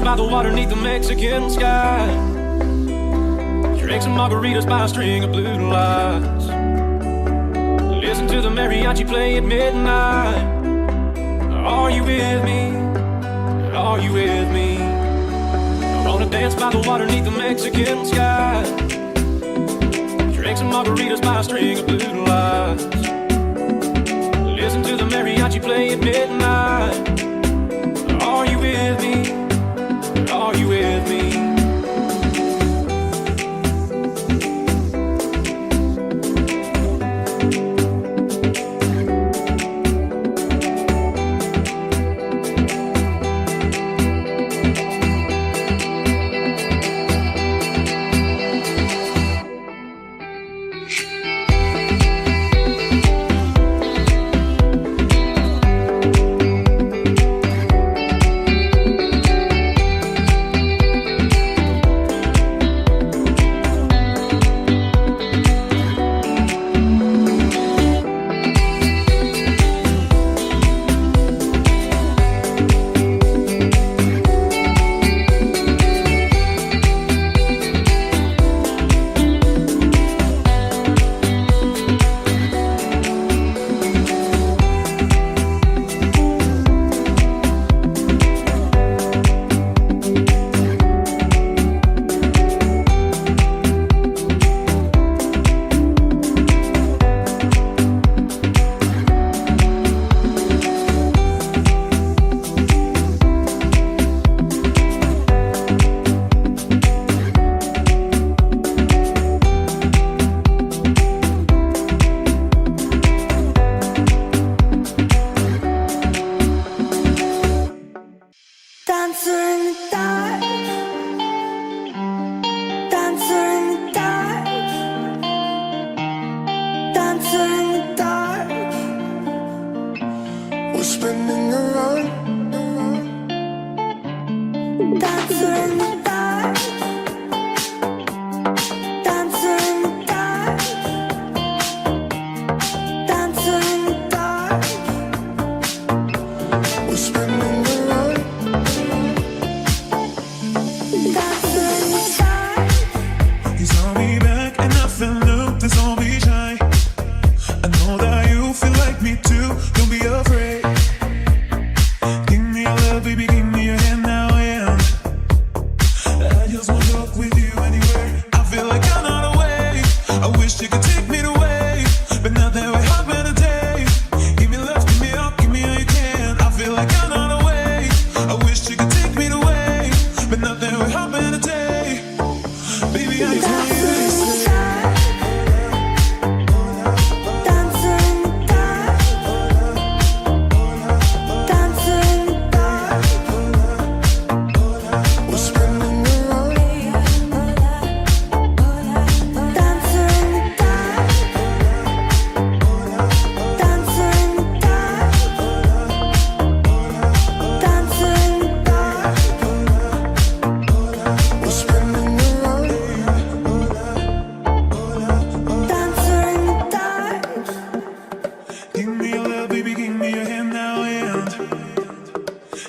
dance by the water neath the Mexican sky. Drink some margaritas by a string of blue lights. Listen to the mariachi play at midnight. Are you with me? Are you with me? I wanna dance by the water neath the Mexican sky. Drink some margaritas by a string of blue lights. Listen to the mariachi play at midnight. Are you with me? Are you with me?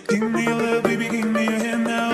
Give me your love, baby, give me your hand now.